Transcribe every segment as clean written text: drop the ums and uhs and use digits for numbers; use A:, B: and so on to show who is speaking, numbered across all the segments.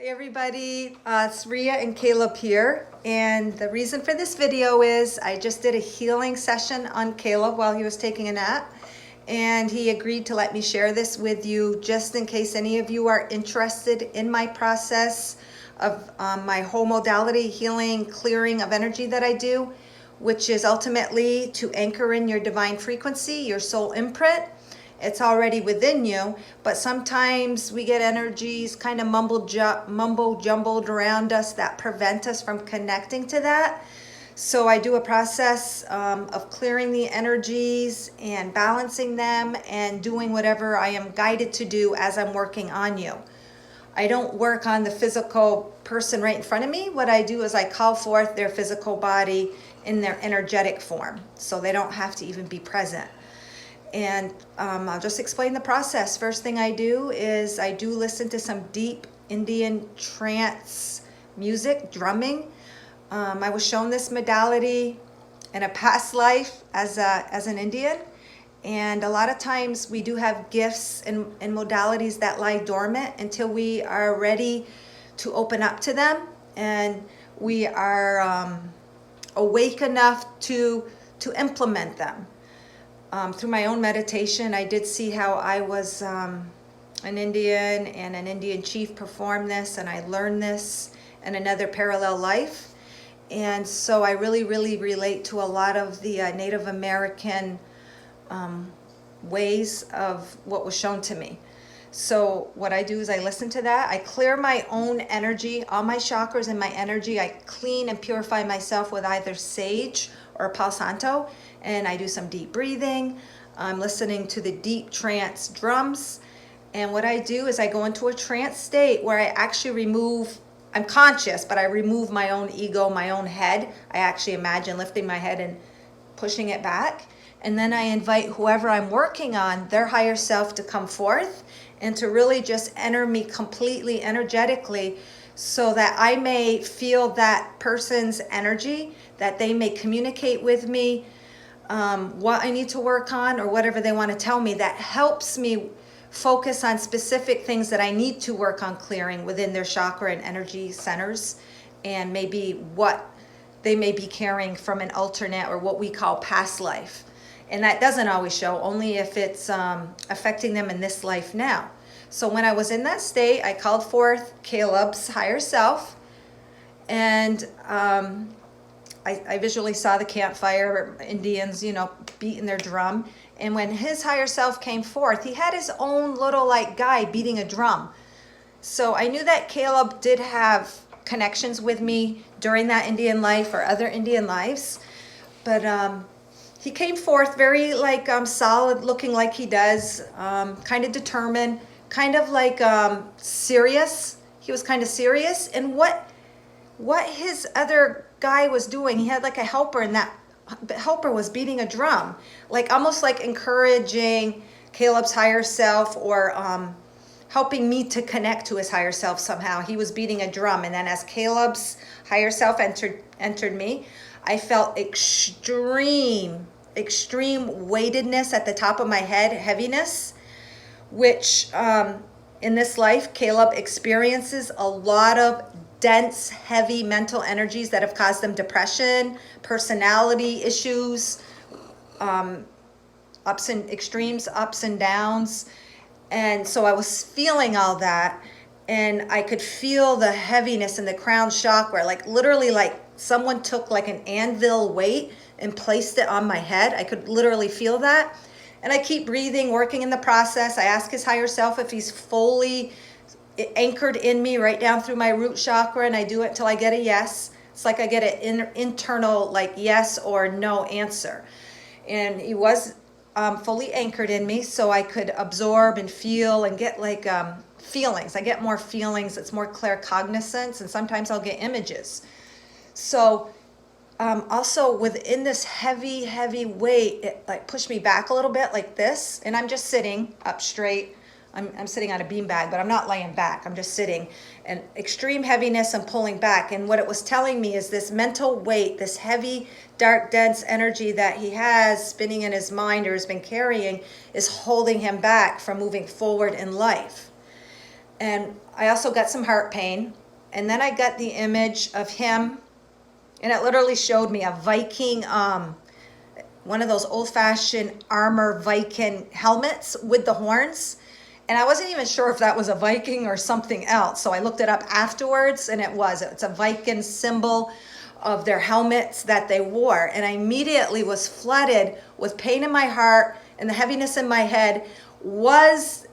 A: Hey everybody, it's Ria and Caleb here, and the reason for this video is I just did a healing session on Caleb while he was taking a nap, and he agreed to let me share this with you just in case any of you are interested in my process of my whole modality healing, clearing of energy that I do, which is ultimately to anchor in your divine frequency, your soul imprint. It's already within you, but sometimes we get energies kind of mumbo jumbled around us that prevent us from connecting to that. So I do a process of clearing the energies and balancing them and doing whatever I am guided to do as I'm working on you. I don't work on the physical person right in front of me. What I do is I call forth their physical body in their energetic form, so they don't have to even be present. And I'll just explain the process. First thing I do is I do listen to some deep Indian trance music, drumming. I was shown this modality in a past life as an Indian. And a lot of times we do have gifts and modalities that lie dormant until we are ready to open up to them. And we are awake enough to implement them. Through my own meditation, I did see how I was an Indian and an Indian chief performed this, and I learned this in another parallel life. And so I really relate to a lot of the Native American ways of what was shown to me. So what I do is I listen to that. I clear my own energy, all my chakras and my energy. I clean and purify myself with either sage or Palo Santo, and I do some deep breathing. I'm listening to the deep trance drums. And what I do is I go into a trance state where I actually I'm conscious, but I remove my own ego, my own head. I actually imagine lifting my head and pushing it back. And then I invite whoever I'm working on, their higher self, to come forth and to really just enter me completely energetically so that I may feel that person's energy, that they may communicate with me what I need to work on or whatever they want to tell me. That helps me focus on specific things that I need to work on clearing within their chakra and energy centers, and maybe what they may be carrying from an alternate or what we call past life. And that doesn't always show, only if it's affecting them in this life now. So when I was in that state, I called forth Caleb's higher self, and I visually saw the campfire, Indians, beating their drum. And when his higher self came forth, he had his own little guy beating a drum. So I knew that Caleb did have connections with me during that Indian life or other Indian lives. But he came forth very solid, looking like he does, kind of determined, kind of serious. He was kind of serious. And what his other guy was doing, he had a helper, and that helper was beating a drum, almost encouraging Caleb's higher self, or helping me to connect to his higher self somehow. He was beating a drum, and then as Caleb's higher self entered me, I felt extreme weightedness at the top of my head, heaviness, which in this life, Caleb experiences a lot of dense, heavy mental energies that have caused them depression, personality issues, extremes, ups and downs. And so I was feeling all that, and I could feel the heaviness in the crown chakra, literally someone took an anvil weight and placed it on my head. I could literally feel that. And I keep breathing, working in the process. I ask his higher self if he's fully anchored in me right down through my root chakra, and I do it until I get a yes. It's I get an internal yes or no answer. And he was fully anchored in me, so I could absorb and feel and get feelings. I get more feelings. It's more claircognizance, and sometimes I'll get images. So also within this heavy weight, it pushed me back a little bit like this, and I'm just sitting up straight. I'm sitting on a beanbag, but I'm not laying back. I'm just sitting, and extreme heaviness and pulling back. And what it was telling me is this mental weight, this heavy, dark, dense energy that he has spinning in his mind or has been carrying, is holding him back from moving forward in life. And I also got some heart pain. And then I got the image of him, and it literally showed me a Viking, one of those old-fashioned armor Viking helmets with the horns. And I wasn't even sure if that was a Viking or something else. So I looked it up afterwards, and it was. It's a Viking symbol of their helmets that they wore. And I immediately was flooded with pain in my heart, and the heaviness in my head was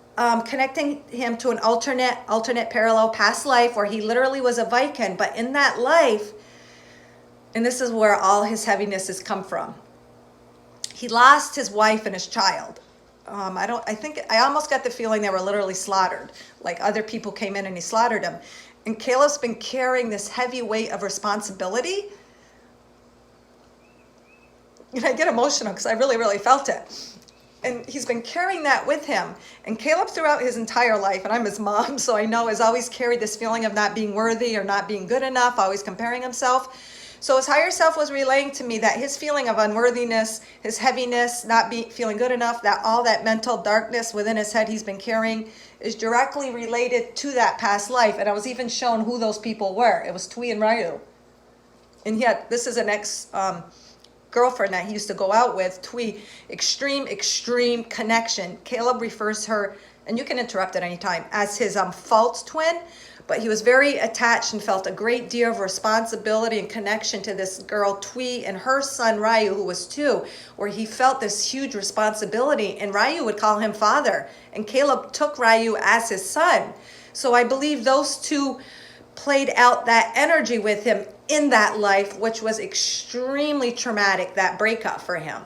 A: connecting him to an alternate parallel past life where he literally was a Viking. But in that life, and this is where all his heaviness has come from, he lost his wife and his child. I almost got the feeling they were literally slaughtered. Like other people came in and he slaughtered them. And Caleb's been carrying this heavy weight of responsibility. And I get emotional because I really, really felt it. And he's been carrying that with him. And Caleb, throughout his entire life, and I'm his mom, so I know, has always carried this feeling of not being worthy or not being good enough, always comparing himself. So his higher self was relaying to me that his feeling of unworthiness, his heaviness, not feeling good enough, that all that mental darkness within his head he's been carrying is directly related to that past life. And I was even shown who those people were. It was Tui and Ryu. And this is an girlfriend that he used to go out with, Tui. Extreme connection. Caleb refers her, and you can interrupt at any time, as his false twin. But he was very attached and felt a great deal of responsibility and connection to this girl, Tui, and her son, Ryu, who was 2, where he felt this huge responsibility. And Ryu would call him father. And Caleb took Ryu as his son. So I believe those two played out that energy with him in that life, which was extremely traumatic, that breakup for him.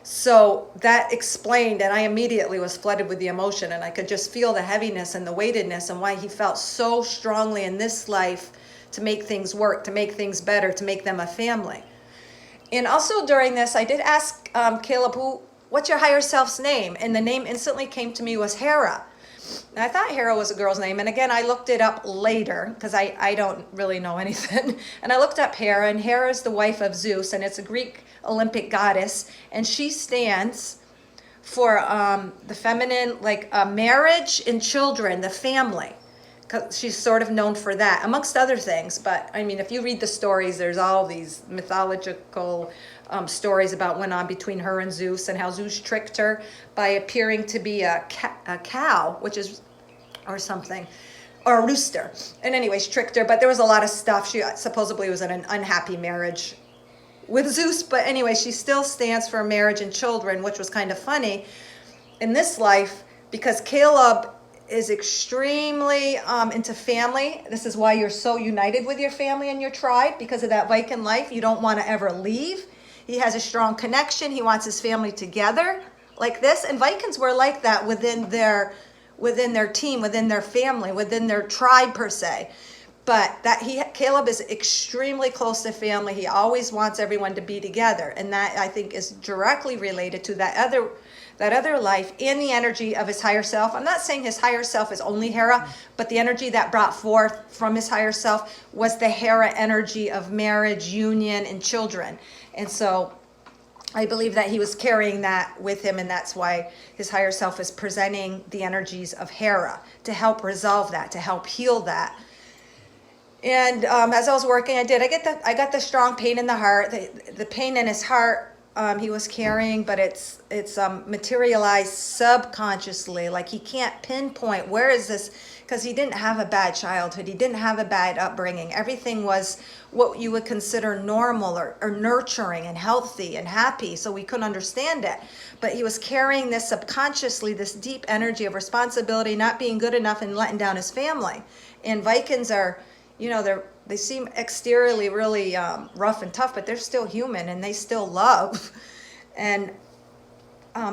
A: So that explained, and I immediately was flooded with the emotion, and I could just feel the heaviness and the weightedness and why he felt so strongly in this life to make things work, to make things better, to make them a family. And also during this, I did ask Caleb, what's your higher self's name? And the name instantly came to me was Hera. And I thought Hera was a girl's name. And again, I looked it up later because I don't really know anything. And I looked up Hera, and Hera is the wife of Zeus, and it's a Greek Olympic goddess. And she stands for the feminine, like marriage and children, the family. Because she's sort of known for that, amongst other things. But I mean, if you read the stories, there's all these mythological stories about what went on between her and Zeus, and how Zeus tricked her by appearing to be a cow, or something, or a rooster. And anyways, tricked her. But there was a lot of stuff. She supposedly was in an unhappy marriage with Zeus. But anyway, she still stands for marriage and children, which was kind of funny in this life because Caleb is extremely into family. This is why you're so united with your family and your tribe, because of that Viking life. You don't want to ever leave. He has a strong connection. He wants his family together like this. And Vikings were like that within their team, within their family, within their tribe per se. But Caleb is extremely close to family. He always wants everyone to be together. And that, I think, is directly related to that other life and the energy of his higher self. I'm not saying his higher self is only Hera, but the energy that brought forth from his higher self was the Hera energy of marriage, union, and children. And so I believe that he was carrying that with him, and that's why his higher self is presenting the energies of Hera to help resolve that, to help heal that. And as I was working, I got the strong pain in the heart, the pain in his heart. He was carrying, but it's materialized subconsciously. Like he can't pinpoint where is this, because he didn't have a bad childhood. He didn't have a bad upbringing. Everything was what you would consider normal or nurturing and healthy and happy. So we couldn't understand it. But he was carrying this subconsciously, this deep energy of responsibility, not being good enough and letting down his family. And Vikings are, they seem exteriorly really rough and tough, but they're still human and they still love. And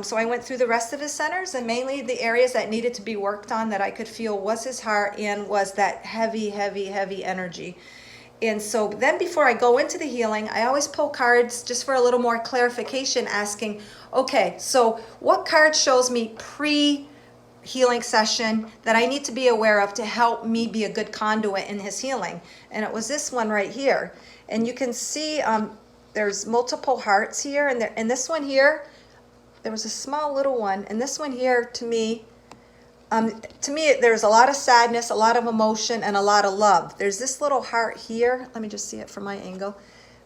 A: so I went through the rest of his centers, and mainly the areas that needed to be worked on that I could feel was his heart and was that heavy energy. And so then before I go into the healing, I always pull cards just for a little more clarification, asking, okay, so what card shows me pre-healing session that I need to be aware of to help me be a good conduit in his healing? And it was this one right here. And you can see there's multiple hearts here, and this one here, there was a small little one, and this one here to me To me, there's a lot of sadness, a lot of emotion, and a lot of love. There's this little heart here. Let me just see it from my angle.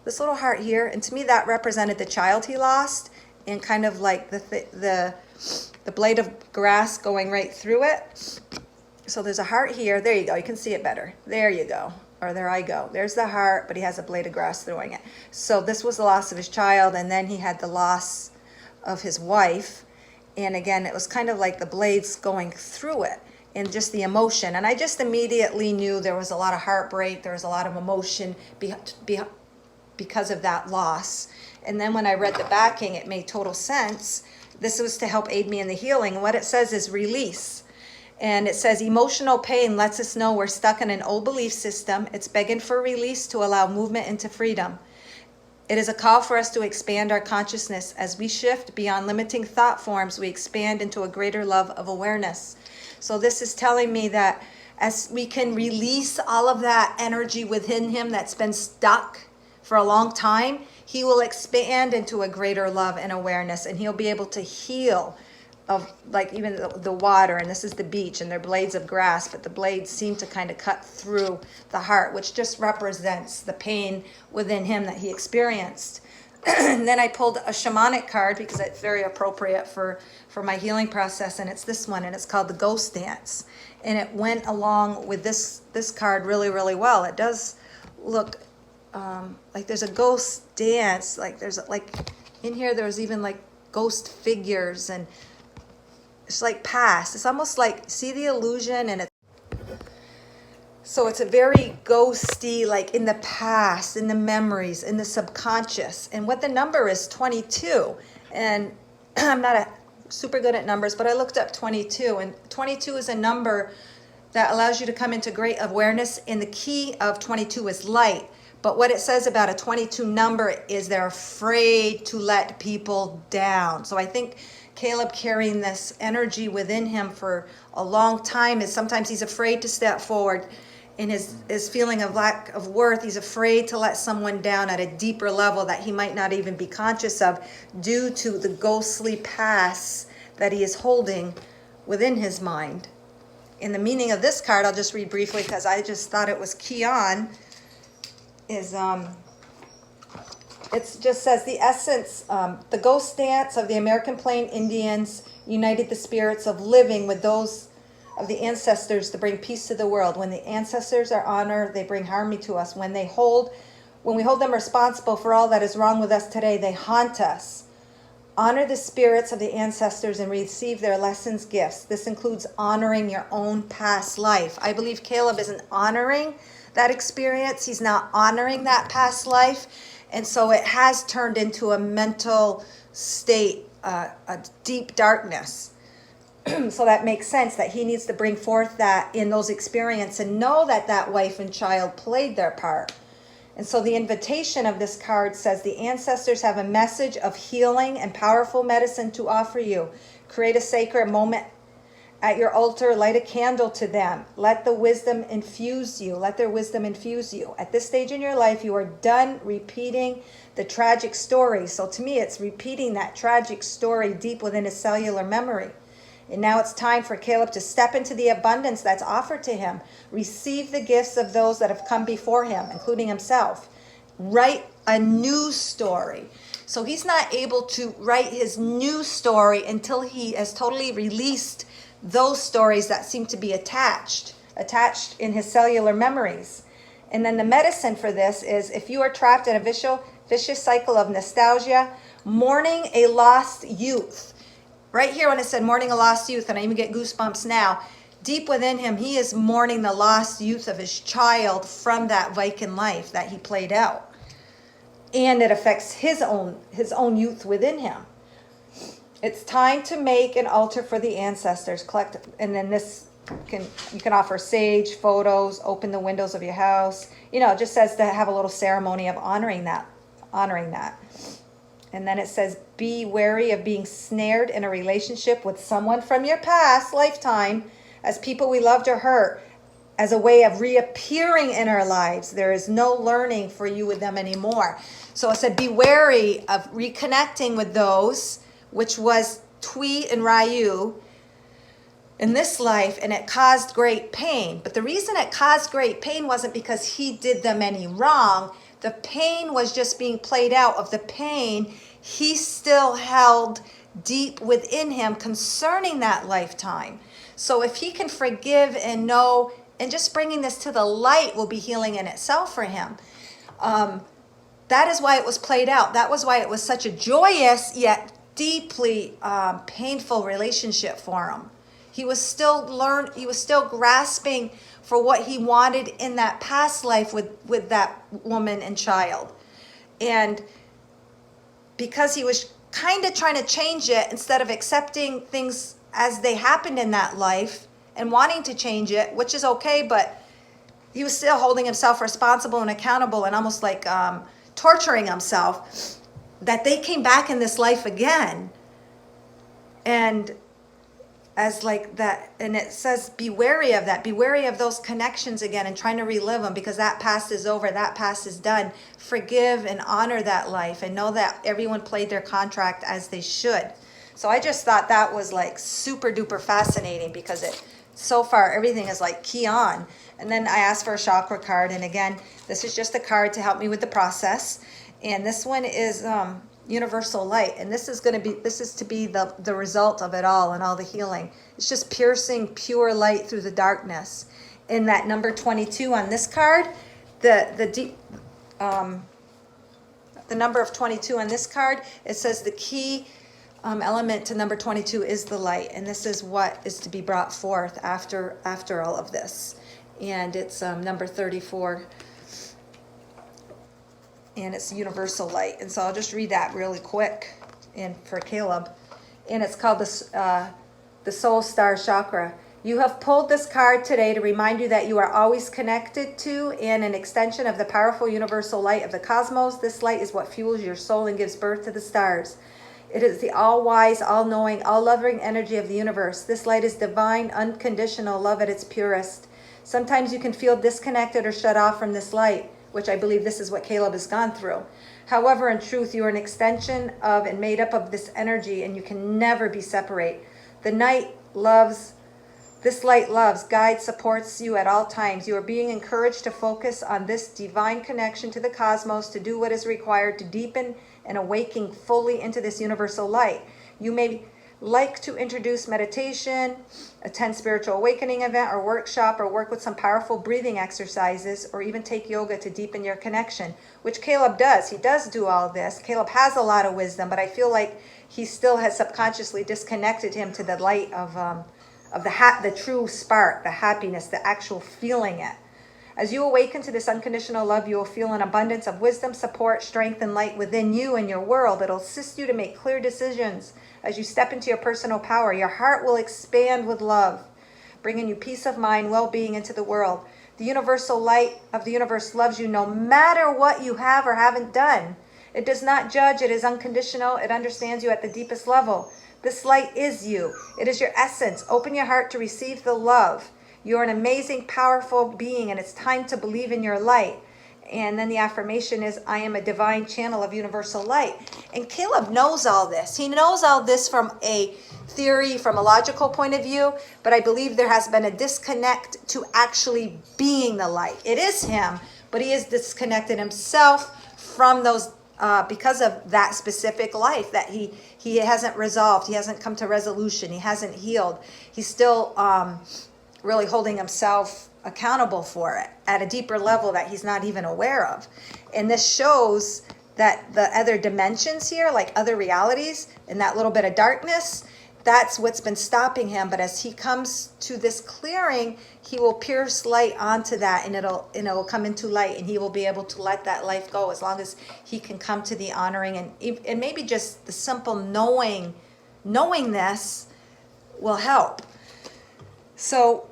A: This little heart here, and to me that represented the child he lost, and kind of like the blade of grass going right through it. So there's a heart here. There you go. You can see it better. There you go. Or there I go. There's the heart, but he has a blade of grass throwing it. So this was the loss of his child, and then he had the loss of his wife. And again, it was kind of like the blades going through it and just the emotion. And I just immediately knew there was a lot of heartbreak. There was a lot of emotion because of that loss. And then when I read the backing, it made total sense. This was to help aid me in the healing. And what it says is release. And it says emotional pain lets us know we're stuck in an old belief system. It's begging for release to allow movement into freedom. It is a call for us to expand our consciousness. As we shift beyond limiting thought forms, we expand into a greater love of awareness. So this is telling me that as we can release all of that energy within him that's been stuck for a long time, he will expand into a greater love and awareness, and he'll be able to heal of, like, even the water, and this is the beach, and they're blades of grass, but the blades seem to kind of cut through the heart, which just represents the pain within him that he experienced. And then I pulled a shamanic card because it's very appropriate for my healing process, and it's this one, and it's called the Ghost Dance. And it went along with this card really, really well. It does look like there's a ghost dance, like there's like in here there's even like ghost figures, and it's like past. It's almost like, see the illusion, and so it's a very ghosty, like in the past, in the memories, in the subconscious. And what the number is 22. And I'm not super good at numbers, but I looked up 22, and 22 is a number that allows you to come into great awareness. And the key of 22 is light. But what it says about a 22 number is they're afraid to let people down. So I think Caleb carrying this energy within him for a long time is sometimes he's afraid to step forward in his feeling of lack of worth. He's afraid to let someone down at a deeper level that he might not even be conscious of due to the ghostly past that he is holding within his mind. And the meaning of this card, I'll just read briefly because I just thought it was key on, is it just says the essence, the ghost dance of the American Plain Indians united the spirits of living with those of the ancestors to bring peace to the world. When the ancestors are honored, they bring harmony to us. When we hold them responsible for all that is wrong with us today, they haunt us. Honor the spirits of the ancestors and receive their lessons, gifts. This includes honoring your own past life. I believe Caleb isn't honoring that experience. He's not honoring that past life. And so it has turned into a mental state, a deep darkness. So that makes sense that he needs to bring forth that in those experiences and know that that wife and child played their part. And so the invitation of this card says the ancestors have a message of healing and powerful medicine to offer you. Create a sacred moment at your altar, light a candle to them. Let the wisdom infuse you. Let their wisdom infuse you. At this stage in your life, you are done repeating the tragic story. So to me, it's repeating that tragic story deep within his cellular memory. And now it's time for Caleb to step into the abundance that's offered to him. Receive the gifts of those that have come before him, including himself. Write a new story. So he's not able to write his new story until he has totally released those stories that seem to be attached in his cellular memories. And then the medicine for this is if you are trapped in a vicious cycle of nostalgia, mourning a lost youth. Right here when it said mourning a lost youth, and I even get goosebumps now, deep within him, he is mourning the lost youth of his child from that Viking life that he played out. And it affects his own youth within him. It's time to make an altar for the ancestors. Collect, and then you can offer sage, photos, open the windows of your house. It just says to have a little ceremony of honoring that. And then it says, be wary of being snared in a relationship with someone from your past lifetime, as people we loved or hurt, as a way of reappearing in our lives. There is no learning for you with them anymore. So it said, be wary of reconnecting with those, which was Twi and Ryu. in this life, and it caused great pain. But the reason it caused great pain wasn't because he did them any wrong. The pain was just being played out of the pain he still held deep within him concerning that lifetime. So if he can forgive and know, and just bringing this to the light will be healing in itself for him. That is why it was played out. That was why it was such a joyous yet deeply painful relationship for him. He was still grasping for what he wanted in that past life with that woman and child. And because he was kind of trying to change it instead of accepting things as they happened in that life and wanting to change it, which is okay, but he was still holding himself responsible and accountable and almost like torturing himself that they came back in this life again. And as like that, and it says, be wary of that, be wary of those connections again and trying to relive them, because that past is over, that past is done. Forgive and honor that life and know that everyone played their contract as they should. So I just thought that was like super duper fascinating, because it, so far everything is like key on. And then I asked for a chakra card, and again, this is just a card to help me with the process. And this one is universal light, and this is to be the result of it all and all the healing. It's just piercing pure light through the darkness. In that number 22 on this card, the number of 22 on this card, it says the key element to number 22 is the light, and this is what is to be brought forth after all of this. And it's number 34. And it's universal light. And so I'll just read that really quick and for Caleb. And it's called the Soul Star Chakra. You have pulled this card today to remind you that you are always connected to and an extension of the powerful universal light of the cosmos. This light is what fuels your soul and gives birth to the stars. It is the all-wise, all-knowing, all-loving energy of the universe. This light is divine, unconditional love at its purest. Sometimes you can feel disconnected or shut off from this light, which I believe this is what Caleb has gone through. However, in truth, you are an extension of and made up of this energy, and you can never be separate. This light loves, guides, supports you at all times. You are being encouraged to focus on this divine connection to the cosmos, to do what is required to deepen and awaken fully into this universal light. You may like to introduce meditation, attend spiritual awakening event or workshop, or work with some powerful breathing exercises, or even take yoga to deepen your connection, which Caleb does. He does do all this. Caleb has a lot of wisdom, but I feel like he still has subconsciously disconnected him to the light of the true spark, the happiness, the actual feeling it. As you awaken to this unconditional love, you will feel an abundance of wisdom, support, strength, and light within you and your world. It'll assist you to make clear decisions. As you step into your personal power, your heart will expand with love, bringing you peace of mind, well-being into the world. The universal light of the universe loves you no matter what you have or haven't done. It does not judge. It is unconditional. It understands you at the deepest level. This light is you. It is your essence. Open your heart to receive the love. You're an amazing, powerful being, and it's time to believe in your light. And then the affirmation is, I am a divine channel of universal light. And Caleb knows all this. He knows all this from a theory, from a logical point of view, but I believe there has been a disconnect to actually being the light. It is him, but he has disconnected himself from those because of that specific life that he hasn't resolved. He hasn't come to resolution. He hasn't healed. He's still really holding himself accountable for it at a deeper level that he's not even aware of. And this shows that the other dimensions here, like other realities, and that little bit of darkness, that's what's been stopping him. But as he comes to this clearing, he will pierce light onto that, and it'll come into light, and he will be able to let that life go as long as he can come to the honoring and maybe just the simple knowing this will help. So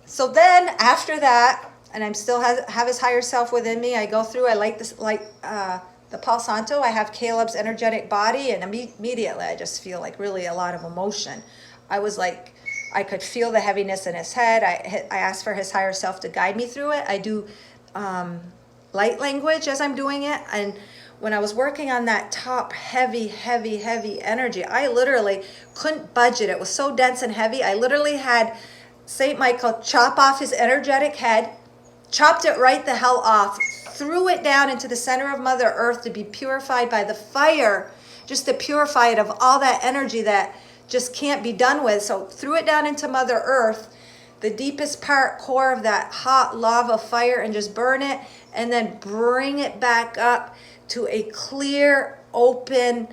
A: so then after that, and I'm still have his higher self within me, I go through, I like this, the Palo Santo, I have Caleb's energetic body, and immediately I just feel like really a lot of emotion. I was like, I could feel the heaviness in his head. I asked for his higher self to guide me through it. I do light language as I'm doing it, and when I was working on that top heavy, heavy, heavy energy, I literally couldn't budge it. It was so dense and heavy. I literally had St. Michael chop off his energetic head, chopped it right the hell off, threw it down into the center of Mother Earth to be purified by the fire, just to purify it of all that energy that just can't be done with. So threw it down into Mother Earth, the deepest part, core of that hot lava fire, and just burn it, and then bring it back up to a clear, open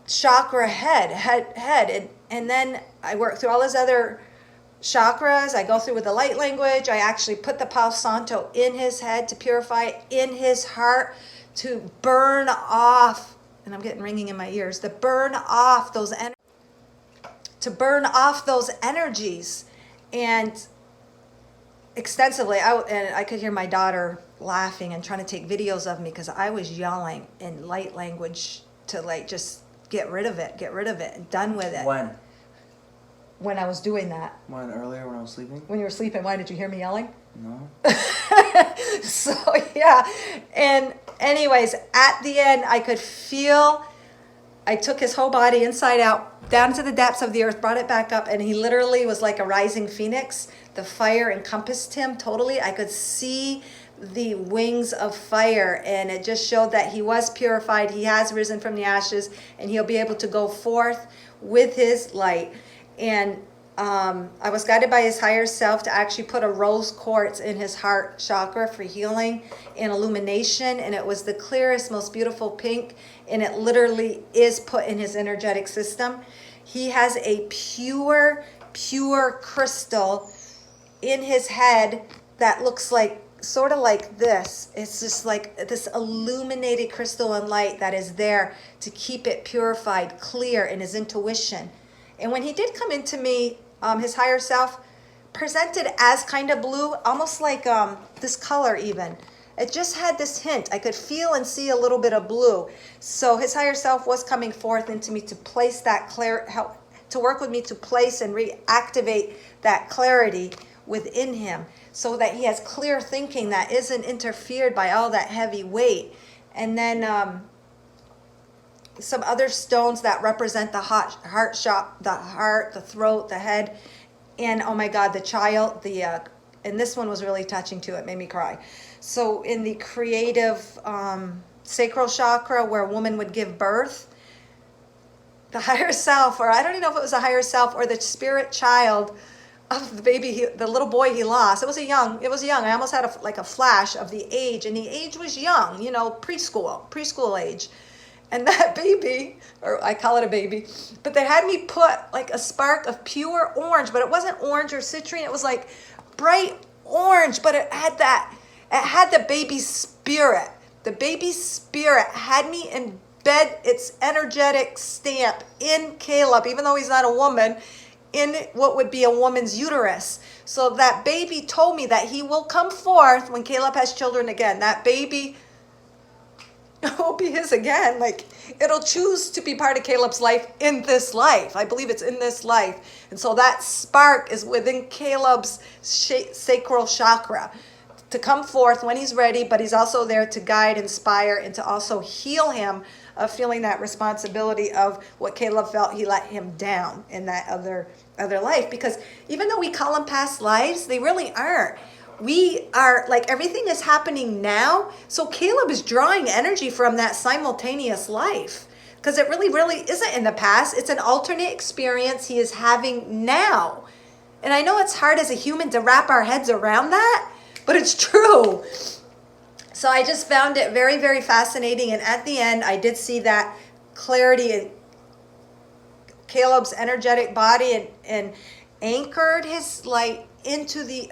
A: chakra head. And then I work through all his other chakras. I go through with the light language. I actually put the Palo Santo in his head to purify it, in his heart, to burn off, and I'm getting ringing in my ears, to burn off those energies. And extensively, I could hear my daughter laughing and trying to take videos of me because I was yelling in light language to like just get rid of it, and done with it. When I was doing that.
B: When earlier when I was sleeping?
A: When you were sleeping, why did you hear me yelling?
B: No.
A: So yeah, and anyways, at the end, I could feel, I took his whole body inside out, down to the depths of the earth, brought it back up, and he literally was like a rising phoenix. The fire encompassed him totally. I could see the wings of fire, and it just showed that he was purified. He has risen from the ashes, and he'll be able to go forth with his light. And I was guided by his higher self to actually put a rose quartz in his heart chakra for healing and illumination. And it was the clearest, most beautiful pink. And it literally is put in his energetic system. He has a pure crystal in his head that looks like, sort of like this. It's just like this illuminated crystal and light that is there to keep it purified, clear in his intuition. And when he did come into me, his higher self presented as kind of blue, almost like this color even. It just had this hint. I could feel and see a little bit of blue. So his higher self was coming forth into me to place that help to work with me to place and reactivate that clarity within him, so that he has clear thinking that isn't interfered by all that heavy weight. And then some other stones that represent the heart, the throat, the head, and oh my God, the child, and this one was really touching too. It made me cry. So in the creative sacral chakra, where a woman would give birth, the higher self, or I don't even know if it was a higher self or the spirit child of the baby, the little boy he lost. It was young. I almost had a flash of the age, and the age was young, preschool age. And that baby, or I call it a baby, but they had me put like a spark of pure orange, but it wasn't orange or citrine. It was like bright orange, but it had the baby's spirit. The baby's spirit had me embed its energetic stamp in Caleb, even though he's not a woman, in what would be a woman's uterus. So that baby told me that he will come forth when Caleb has children again. That baby will be his again. Like, it'll choose to be part of Caleb's life in this life. I believe it's in this life. And so that spark is within Caleb's sacral chakra to come forth when he's ready, but he's also there to guide, inspire, and to also heal him of feeling that responsibility of what Caleb felt he let him down in that other life. Because even though we call them past lives, they really aren't. We are like, everything is happening now. So Caleb is drawing energy from that simultaneous life, because it really, really isn't in the past. It's an alternate experience he is having now. And I know it's hard as a human to wrap our heads around that, but it's true. So I just found it very, very fascinating. And at the end, I did see that clarity in Caleb's energetic body, and anchored his light into the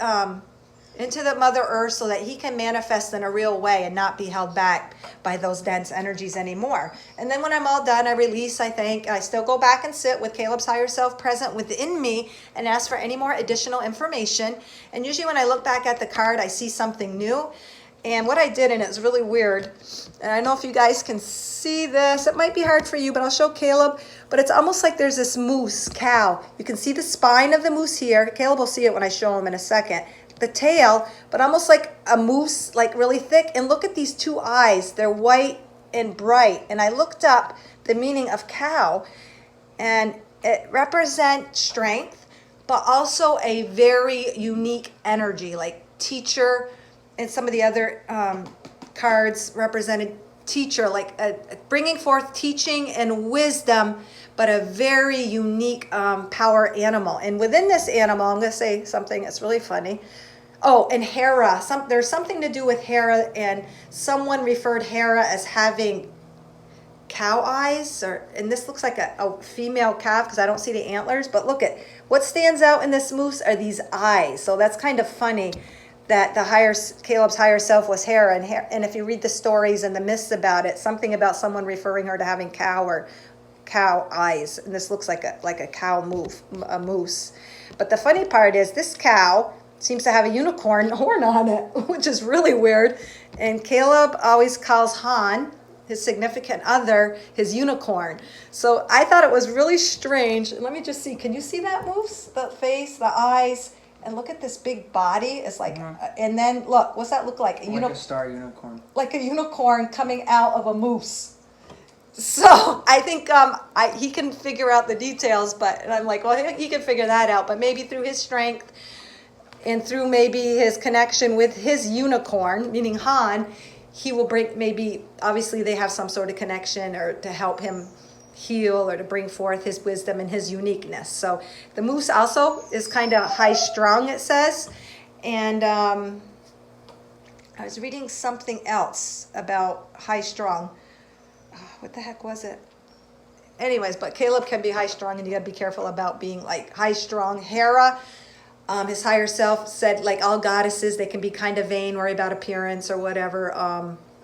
A: Mother Earth, so that he can manifest in a real way and not be held back by those dense energies anymore. And then when I'm all done, I release, I still go back and sit with Caleb's higher self present within me and ask for any more additional information. And usually when I look back at the card, I see something new. And what I did, and it's really weird, and I don't know if you guys can see this, it might be hard for you, but I'll show Caleb, but it's almost like there's this moose cow. You can see the spine of the moose here. Caleb will see it when I show him in a second. the tail, but almost like a moose, like really thick. And look at these two eyes. They're white and bright. And I looked up the meaning of cow, and it represents strength, but also a very unique energy, like teacher, and some of the other cards represented teacher, like bringing forth teaching and wisdom, but a very unique power animal. And within this animal, I'm going to say something that's really funny. Oh, and Hera. There's something to do with Hera, and someone referred Hera as having cow eyes, and this looks like a female calf because I don't see the antlers. But look at what stands out in this moose are these eyes. So that's kind of funny that Caleb's higher self was Hera, and if you read the stories and the myths about it, something about someone referring her to having cow eyes, and this looks like a moose. But the funny part is this cow seems to have a unicorn horn on it, which is really weird. And Caleb always calls Han, his significant other, his unicorn. So I thought it was really strange. Let me just see. Can you see that moose? The face, the eyes, and look at this big body. It's like, and then look, what's that look like?
B: A star unicorn.
A: Like a unicorn coming out of a moose. So I think he can figure out the details, and I'm like, well, he can figure that out. But maybe through his strength and through maybe his connection with his unicorn, meaning Han, he will bring, maybe, obviously they have some sort of connection or to help him heal or to bring forth his wisdom and his uniqueness. So the moose also is kind of high strung, it says. And I was reading something else about high strung. What the heck was it? Anyways, but Caleb can be high strung, and you got to be careful about being like high strung. Hera, his higher self, said like all goddesses, they can be kind of vain, worry about appearance or whatever.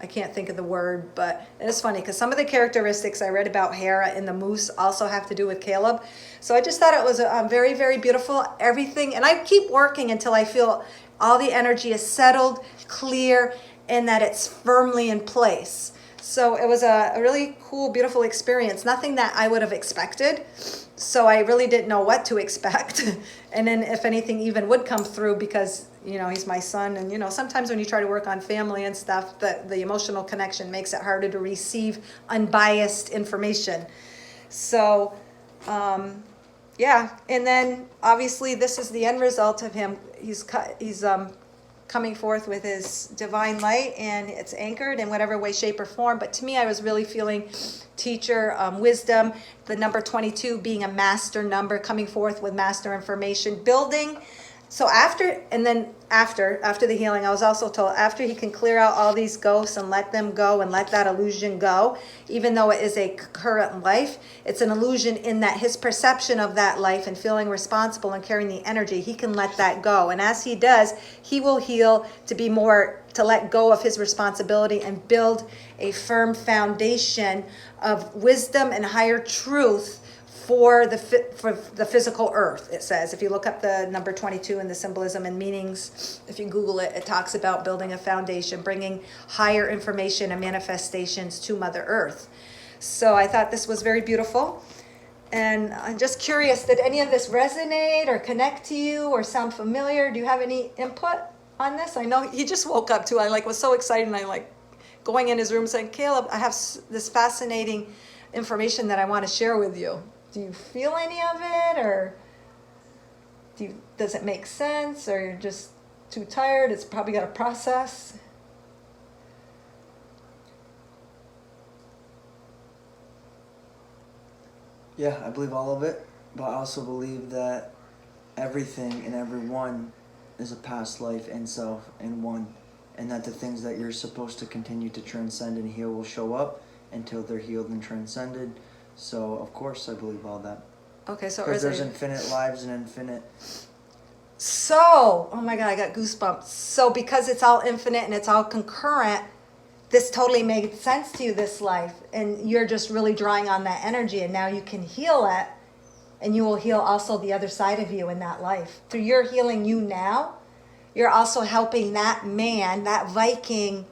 A: I can't think of the word, but it's funny because some of the characteristics I read about Hera and the moose also have to do with Caleb. So I just thought it was very, very beautiful, everything. And I keep working until I feel all the energy is settled, clear, and that it's firmly in place. So it was a really cool, beautiful experience. Nothing that I would have expected. So I really didn't know what to expect. And then if anything even would come through, because, he's my son. And, sometimes when you try to work on family and stuff, the emotional connection makes it harder to receive unbiased information. So, yeah. And then obviously this is the end result of him. He's coming forth with his divine light, and it's anchored in whatever way, shape, or form. But to me, I was really feeling teacher, wisdom, the number 22 being a master number, coming forth with master information, building. So after the healing, I was also told after he can clear out all these ghosts and let them go and let that illusion go, even though it is a current life, it's an illusion in that his perception of that life and feeling responsible and carrying the energy, he can let that go. And as he does, he will heal to let go of his responsibility and build a firm foundation of wisdom and higher truth for the physical earth, it says. If you look up the number 22 and the symbolism and meanings, if you Google it, it talks about building a foundation, bringing higher information and manifestations to Mother Earth. So I thought this was very beautiful. And I'm just curious, did any of this resonate or connect to you or sound familiar? Do you have any input on this? I know he just woke up too. I was so excited, and I going in his room saying, Caleb, I have this fascinating information that I want to share with you. Do you feel any of it, or does it make sense, or you're just too tired? It's probably got to process.
B: Yeah, I believe all of it, but I also believe that everything and everyone is a past life in self in one, and that the things that you're supposed to continue to transcend and heal will show up until they're healed and transcended. So, of course, I believe all that.
A: Okay, so...
B: Because there's infinite lives and infinite...
A: So, oh my God, I got goosebumps. So, because it's all infinite and it's all concurrent, this totally made sense to you, this life. And you're just really drawing on that energy, and now you can heal it, and you will heal also the other side of you in that life. Through your healing you now, you're also helping that man, that Viking...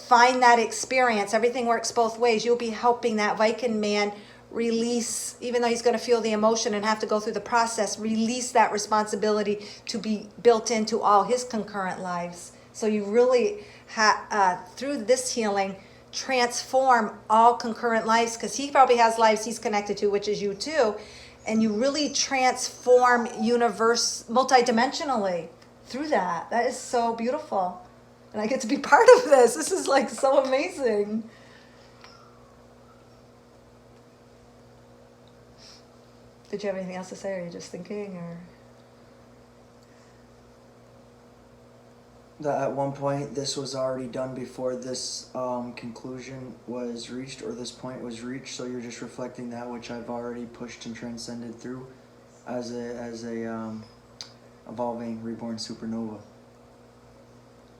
A: find that experience. Everything works both ways. You'll be helping that Viking man release, even though he's going to feel the emotion and have to go through the process, release that responsibility to be built into all his concurrent lives. So you really, through this healing, transform all concurrent lives, because he probably has lives he's connected to, which is you too, and you really transform universe multidimensionally through that. That is so beautiful. And I get to be part of this. This is like so amazing. Did you have anything else to say, or are you just thinking, or?
B: That at one point this was already done before this conclusion was reached, or this point was reached, so you're just reflecting that which I've already pushed and transcended through as a evolving reborn supernova.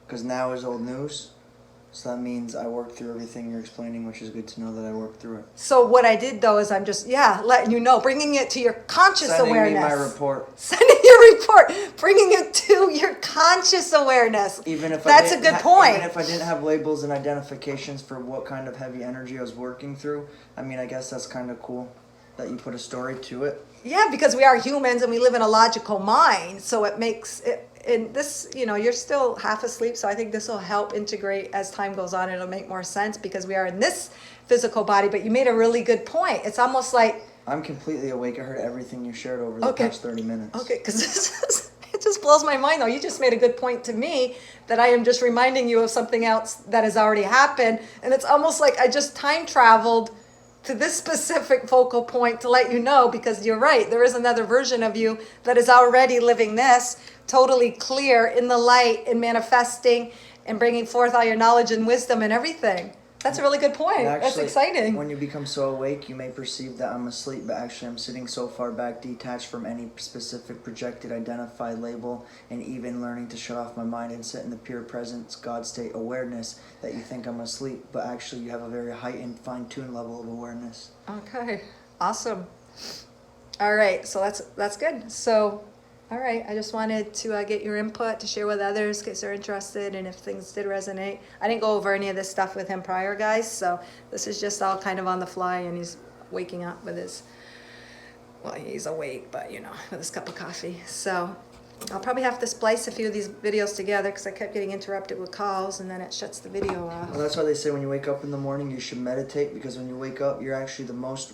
B: Because now is old news, so that means I worked through everything you're explaining, which is good to know that I worked through it.
A: So what I did though is I'm just, letting you know, bringing it to your conscious awareness.
B: Sending me my report.
A: Sending your report, bringing it to your conscious awareness.
B: Even if
A: That's a good point.
B: Even if I didn't have labels and identifications for what kind of heavy energy I was working through, I mean, I guess that's kind of cool that you put a story to it.
A: Yeah, because we are humans and we live in a logical mind, so it makes it. And this, you're still half asleep, so I think this will help integrate as time goes on. It'll make more sense because we are in this physical body. But you made a really good point. It's almost like
B: I'm completely awake. I heard everything you shared over the past 30 minutes.
A: Okay, because it just blows my mind, though. You just made a good point to me that I am just reminding you of something else that has already happened. And it's almost like I just time traveled to this specific focal point to let you know, because you're right. There is another version of you that is already living this, totally clear in the light and manifesting and bringing forth all your knowledge and wisdom and everything. That's a really good point.
B: And actually,
A: that's exciting.
B: When you become so awake, you may perceive that I'm asleep, but actually I'm sitting so far back, detached from any specific projected, identified label, and even learning to shut off my mind and sit in the pure presence, God state awareness, that you think I'm asleep, but actually you have a very heightened, fine-tuned level of awareness.
A: Okay, awesome. All right, so that's good. So, all right, I just wanted to get your input to share with others in case they're interested, and if things did resonate. I didn't go over any of this stuff with him prior, guys, so this is just all kind of on the fly, and he's waking up with his, well, he's awake, but with his cup of coffee. So I'll probably have to splice a few of these videos together because I kept getting interrupted with calls, and then it shuts the video off.
B: Well, that's why they say when you wake up in the morning, you should meditate, because when you wake up, you're actually the most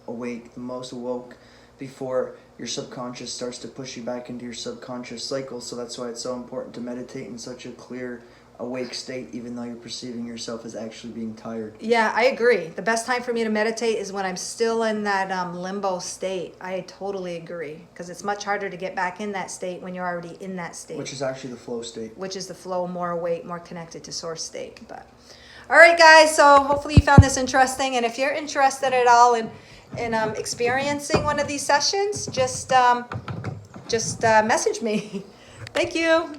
B: awake, the most awoke, before your subconscious starts to push you back into your subconscious cycle. So that's why it's so important to meditate in such a clear, awake state, even though you're perceiving yourself as actually being tired.
A: Yeah, I agree. The best time for me to meditate is when I'm still in that limbo state. I totally agree, because it's much harder to get back in that state when you're already in that state.
B: Which is actually the flow state.
A: Which is the flow, more awake, more connected to source state. But all right, guys, so hopefully you found this interesting. And if you're interested at all in experiencing one of these sessions, just message me. Thank you.